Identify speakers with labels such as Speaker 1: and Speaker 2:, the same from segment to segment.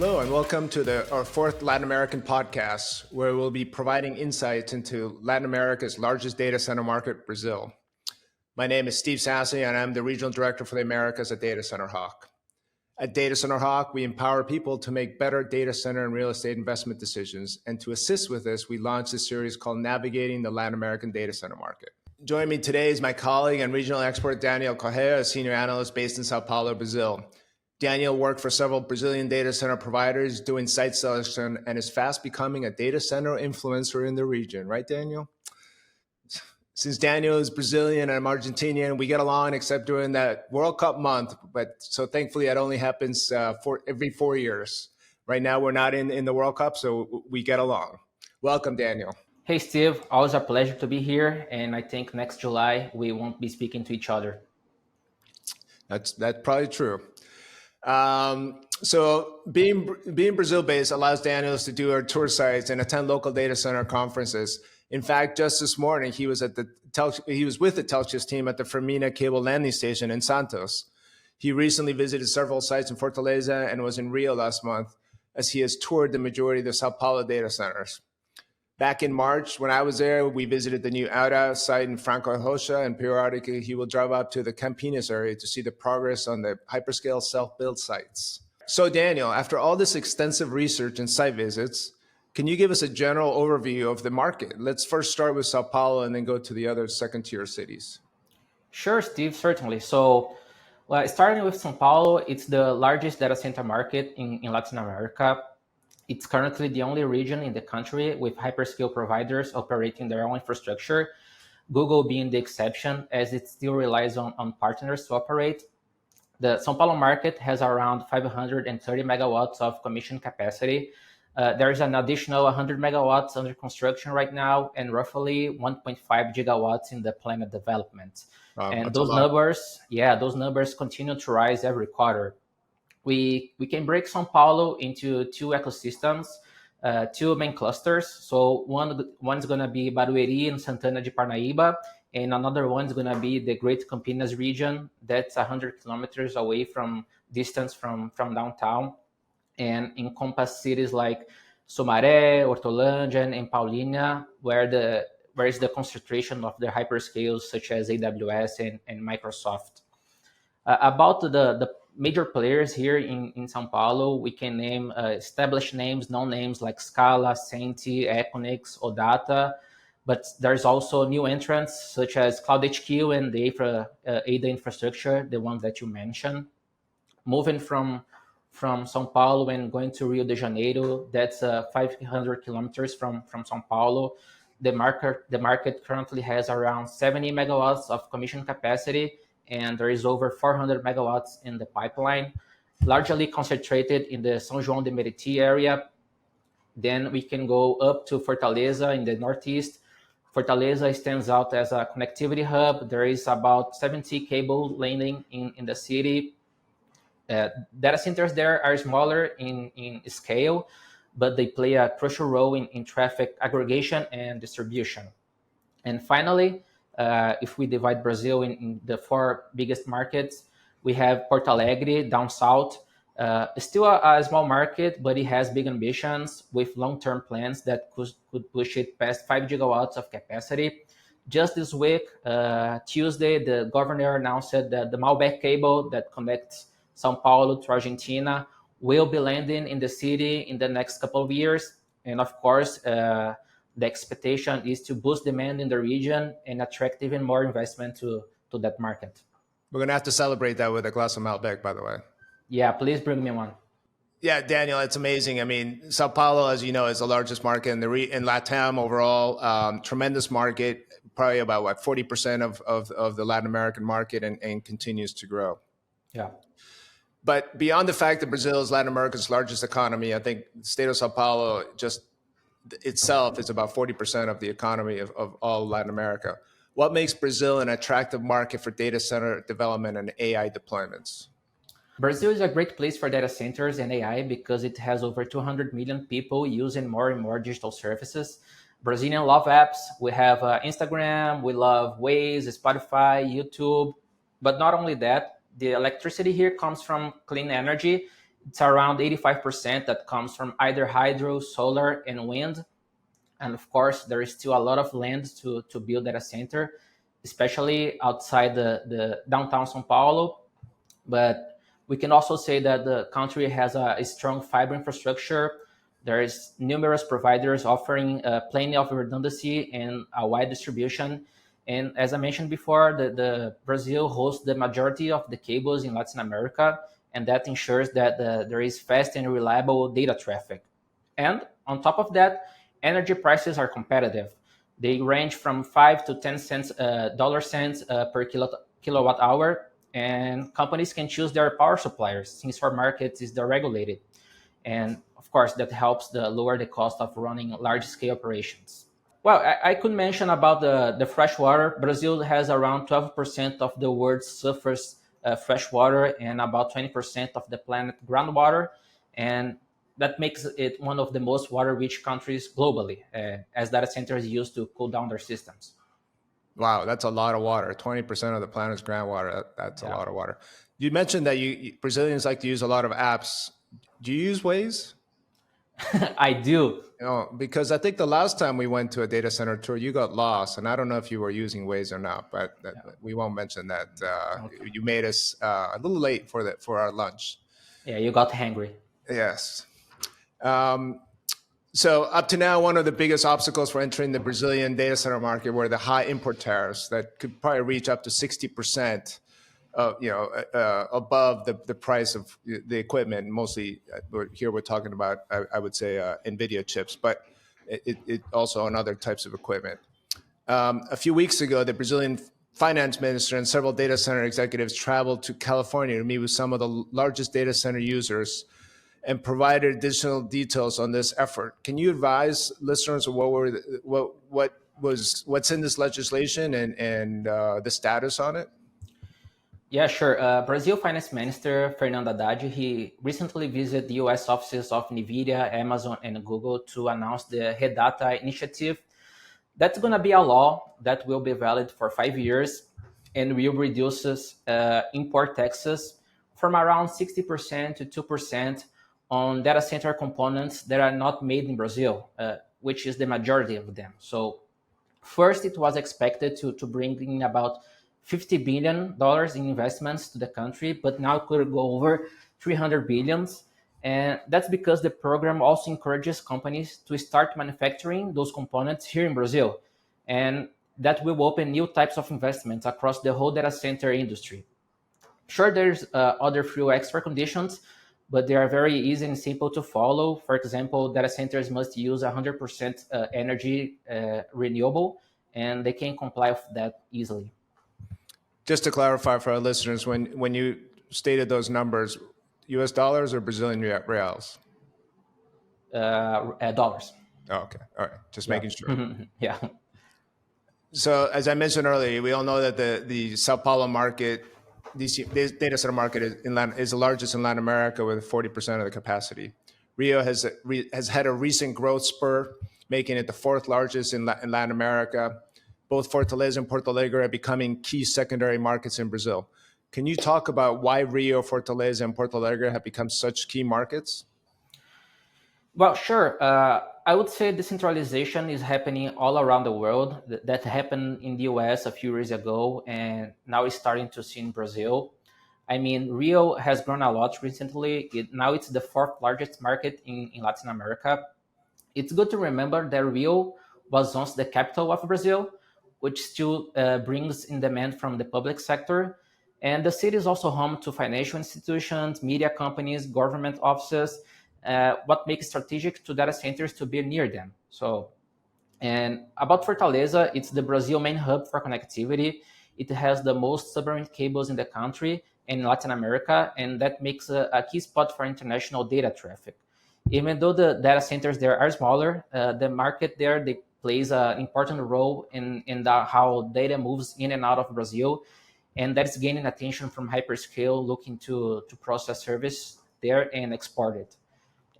Speaker 1: Hello, and welcome to our fourth Latin American podcast, where we'll be providing insights into Latin America's largest data center market, Brazil. My name is Steve Sasse, and I'm the Regional Director for the Americas at datacenterHawk. At datacenterHawk, we empower people to make better data center and real estate investment decisions. And to assist with this, we launched a series called Navigating the Latin American Data Center Market. Joining me today is my colleague and regional expert, Daniel Correia, a senior analyst based in Sao Paulo, Brazil. Daniel worked for several Brazilian data center providers doing site selection and is fast becoming a data center influencer in the region. Right, Daniel? Since Daniel is Brazilian and I'm Argentinian, we get along except during that World Cup month. But so thankfully, it only happens every 4 years. Right now, we're not in the World Cup, so we get along. Welcome, Daniel.
Speaker 2: Hey, Steve. Always a pleasure to be here. And I think next July, we won't be speaking to each other.
Speaker 1: That's probably true. So being Brazil-based allows Daniels to do our tour sites and attend local data center conferences. In fact, just this morning, he was with the Telxius team at the Firmina Cable Landing Station in Santos. He recently visited several sites in Fortaleza and was in Rio last month, as he has toured the majority of the Sao Paulo data centers. Back in March, when I was there, we visited the new Aura site in Franco Rocha, and periodically he will drive up to the Campinas area to see the progress on the hyperscale self-built sites. So Daniel, after all this extensive research and site visits, can you give us a general overview of the market? Let's first start with Sao Paulo and then go to the other second-tier cities.
Speaker 2: Sure, Steve, certainly. So starting with Sao Paulo, it's the largest data center market in Latin America. It's currently the only region in the country with hyperscale providers operating their own infrastructure, Google being the exception, as it still relies on partners to operate. The Sao Paulo market has around 530 megawatts of commission capacity. There is an additional 100 megawatts under construction right now, and roughly 1.5 gigawatts in the planned development. And those numbers continue to rise every quarter. We can break Sao Paulo into two ecosystems, two main clusters. So one's going to be Barueri and Santana de Parnaíba, and another one's going to be the Great Campinas region. That's 100 kilometers away from downtown, and encompass cities like Sumaré, Hortolândia, and Paulínia, where is the concentration of the hyperscales such as AWS and Microsoft. About the major players here in Sao Paulo, we can name established names, known names like Scala, Senti, Equinix, Odata, but there's also new entrants such as CloudHQ and the ADA infrastructure, the ones that you mentioned. Moving from Sao Paulo and going to Rio de Janeiro, that's 500 kilometers from Sao Paulo. The market currently has around 70 megawatts of commission capacity, and there is over 400 megawatts in the pipeline, largely concentrated in the São João de Meriti area. Then we can go up to Fortaleza in the northeast. Fortaleza stands out as a connectivity hub. There is about 70 cable laying in the city. Data centers there are smaller in scale, but they play a crucial role in traffic aggregation and distribution. And finally, if we divide Brazil in the four biggest markets, we have Porto Alegre down south. Still a small market, but it has big ambitions with long-term plans that could push it past 5 gigawatts of capacity. Just this week, Tuesday, the governor announced that the Malbec cable that connects Sao Paulo to Argentina will be landing in the city in the next couple of years. And of course, the expectation is to boost demand in the region and attract even more investment to that market.
Speaker 1: We're going to have to celebrate that with a glass of Malbec, by the way.
Speaker 2: Yeah, please bring me one.
Speaker 1: Yeah, Daniel, it's amazing. I mean, Sao Paulo, as you know, is the largest market in LATAM overall. Tremendous market, probably about 40% of the Latin American market, and continues to grow.
Speaker 2: Yeah.
Speaker 1: But beyond the fact that Brazil is Latin America's largest economy, I think the state of Sao Paulo just itself is about 40% of the economy of all Latin America. What makes Brazil an attractive market for data center development and AI deployments?
Speaker 2: Brazil is a great place for data centers and AI because it has over 200 million people using more and more digital services. Brazilians love apps. We have Instagram, we love Waze, Spotify, YouTube. But not only that, the electricity here comes from clean energy, It's around 85% that comes from either hydro, solar, and wind. And of course, there is still a lot of land to build data center, especially outside the downtown Sao Paulo. But we can also say that the country has a strong fiber infrastructure. There is numerous providers offering plenty of redundancy and a wide distribution. And as I mentioned before, the Brazil hosts the majority of the cables in Latin America, and that ensures that there is fast and reliable data traffic. And on top of that, energy prices are competitive. They range from 5 to 10 cents, dollar cents per kilowatt hour, and companies can choose their power suppliers since our market is deregulated. And of course, that helps lower the cost of running large scale operations. Well, I could mention about the fresh water. Brazil has around 12% of the world's surface fresh water and about 20% of the planet groundwater. And that makes it one of the most water rich countries globally, as data centers used to cool down their systems.
Speaker 1: Wow, that's a lot of water. 20% of the planet's groundwater. That's a
Speaker 2: Yeah,
Speaker 1: lot of water. You mentioned that Brazilians like to use a lot of apps. Do you use Waze?
Speaker 2: I do.
Speaker 1: Because I think the last time we went to a data center tour, you got lost, and I don't know if you were using Waze or not, but we won't mention that.
Speaker 2: Okay.
Speaker 1: You made us a little late for our lunch.
Speaker 2: Yeah, you got hangry.
Speaker 1: Yes. Um, so up to now, one of the biggest obstacles for entering the Brazilian data center market were the high import tariffs that could probably reach up to 60%. Above the price of the equipment. Mostly here we're talking about, I would say, NVIDIA chips, but it also on other types of equipment. A few weeks ago, the Brazilian finance minister and several data center executives traveled to California to meet with some of the largest data center users and provided additional details on this effort. Can you advise listeners of what's in this legislation and the status on it?
Speaker 2: Yeah, sure. Brazil Finance Minister Fernando Haddad, he recently visited the U.S. offices of NVIDIA, Amazon, and Google to announce the Redata initiative. That's going to be a law that will be valid for 5 years and will reduce import taxes from around 60% to 2% on data center components that are not made in Brazil, which is the majority of them. So first, it was expected to bring in about $50 billion in investments to the country, but now it could go over 300 billions. And that's because the program also encourages companies to start manufacturing those components here in Brazil. And that will open new types of investments across the whole data center industry. Sure, there's other few extra conditions, but they are very easy and simple to follow. For example, data centers must use 100% energy renewable, and they can comply with that easily.
Speaker 1: Just to clarify for our listeners, when you stated those numbers, U.S. dollars or Brazilian reals?
Speaker 2: Dollars.
Speaker 1: Oh, okay, all right, just
Speaker 2: Yeah.
Speaker 1: making sure.
Speaker 2: Yeah.
Speaker 1: So, as I mentioned earlier, we all know that the Sao Paulo market, this data center market is the largest in Latin America with 40% of the capacity. Rio has had a recent growth spur, making it the fourth largest in Latin America. Both Fortaleza and Porto Alegre are becoming key secondary markets in Brazil. Can you talk about why Rio, Fortaleza, and Porto Alegre have become such key markets?
Speaker 2: Well, sure. I would say decentralization is happening all around the world. That happened in the US a few years ago, and now it's starting to see in Brazil. I mean, Rio has grown a lot recently. Now it's the fourth largest market in Latin America. It's good to remember that Rio was once the capital of Brazil, which still brings in demand from the public sector. And the city is also home to financial institutions, media companies, government offices, what makes strategic to data centers to be near them. So, and about Fortaleza, it's the Brazil main hub for connectivity. It has the most submarine cables in the country and in Latin America, and that makes a key spot for international data traffic. Even though the data centers there are smaller, the market there they plays an important role in how data moves in and out of Brazil, and that's gaining attention from hyperscale looking to process service there and export it.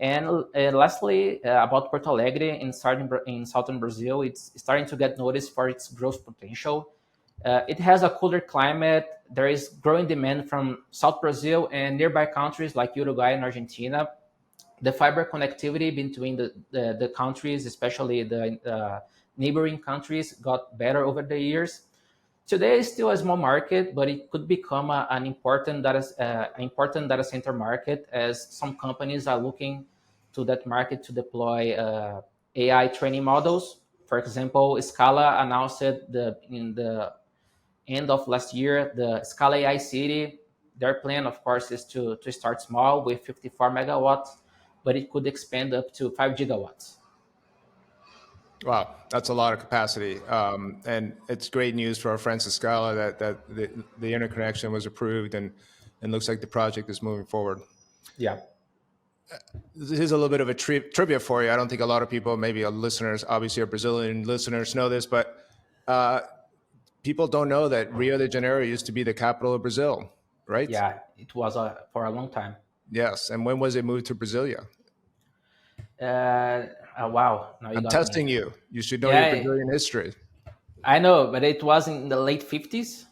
Speaker 2: And lastly, about Porto Alegre in southern Brazil, it's starting to get noticed for its growth potential. It has a cooler climate. There is growing demand from South Brazil and nearby countries like Uruguay and Argentina. The fiber connectivity between the countries, especially the neighboring countries, got better over the years. Today is still a small market, but it could become an important data center market as some companies are looking to that market to deploy AI training models. For example, Scala announced in the end of last year the Scala AI City. Their plan, of course, is to start small with 54 megawatts, but it could expand up to 5 gigawatts.
Speaker 1: Wow, that's a lot of capacity, and it's great news for our friends at Scala that the interconnection was approved and looks like the project is moving forward.
Speaker 2: Yeah.
Speaker 1: Here's a little bit of a trivia for you. I don't think a lot of people, maybe our listeners, obviously our Brazilian listeners, know this, but people don't know that Rio de Janeiro used to be the capital of Brazil, right?
Speaker 2: Yeah, it was for a long time.
Speaker 1: Yes. And when was it moved to Brasilia?
Speaker 2: Wow, now you
Speaker 1: I'm
Speaker 2: got me.
Speaker 1: testing you. You should know your
Speaker 2: Yeah,
Speaker 1: Brazilian history.
Speaker 2: I know, but it was in the late 50s.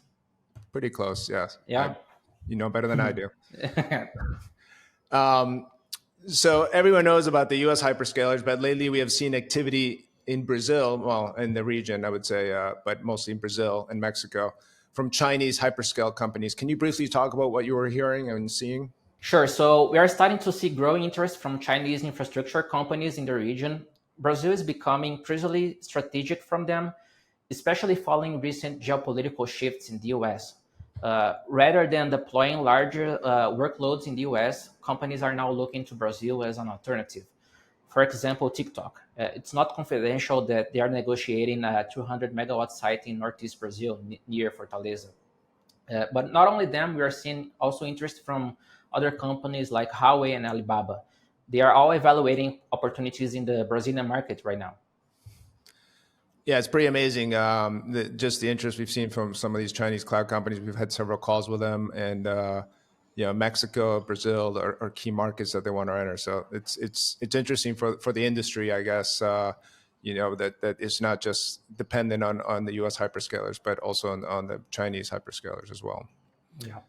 Speaker 1: Pretty close, yes.
Speaker 2: Yeah.
Speaker 1: You know better than I do. So everyone knows about the U.S. hyperscalers, but lately we have seen activity in Brazil, well, in the region, I would say, but mostly in Brazil and Mexico, from Chinese hyperscale companies. Can you briefly talk about what you were hearing and seeing?
Speaker 2: Sure. So we are starting to see growing interest from Chinese infrastructure companies in the region. Brazil is becoming increasingly strategic from them, especially following recent geopolitical shifts in the US. Rather than deploying larger workloads in the US, companies are now looking to Brazil as an alternative. For example, TikTok. It's not confidential that they are negotiating a 200 megawatt site in Northeast Brazil near Fortaleza. But not only them, we are seeing also interest from other companies like Huawei and Alibaba. They are all evaluating opportunities in the Brazilian market right now.
Speaker 1: Yeah, it's pretty amazing. Just the interest we've seen from some of these Chinese cloud companies. We've had several calls with them, and Mexico, Brazil are key markets that they want to enter. So it's interesting for the industry, I guess. That it's not just dependent on the U.S. hyperscalers, but also on the Chinese hyperscalers as well.
Speaker 2: Yeah.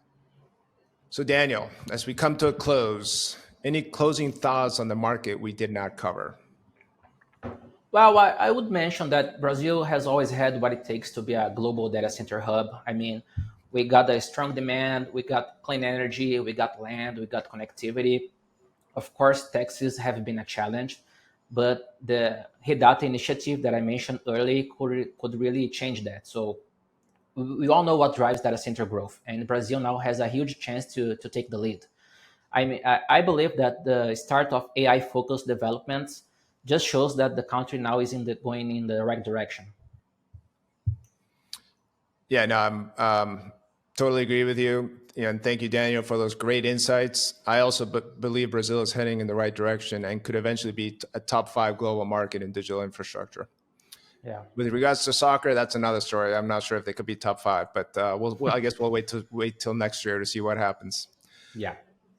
Speaker 1: So Daniel, as we come to a close, any closing thoughts on the market we did not cover?
Speaker 2: Well, I would mention that Brazil has always had what it takes to be a global data center hub. I mean, we got a strong demand, we got clean energy, we got land, we got connectivity. Of course, taxes have been a challenge, but the Redata initiative that I mentioned earlier could really change that. So we all know what drives data center growth, and Brazil now has a huge chance to take the lead. I believe that the start of AI focused developments just shows that the country now is going in the right direction.
Speaker 1: Yeah, no, I'm totally agree with you. And thank you, Daniel, for those great insights. I also believe Brazil is heading in the right direction and could eventually be a top 5 global market in digital infrastructure.
Speaker 2: Yeah.
Speaker 1: With regards to soccer, that's another story. I'm not sure if they could be top 5, but I guess we'll wait till next year to see what happens.
Speaker 2: Yeah.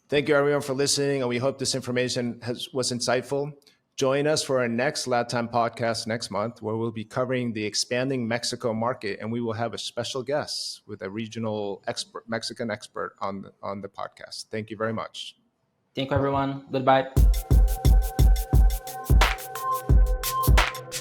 Speaker 1: Thank you, everyone, for listening, and we hope this information was insightful. Join us for our next LATAM podcast next month, where we'll be covering the expanding Mexico market, and we will have a special guest with a regional Mexican expert on the podcast. Thank you very much.
Speaker 2: Thank you, everyone. Goodbye.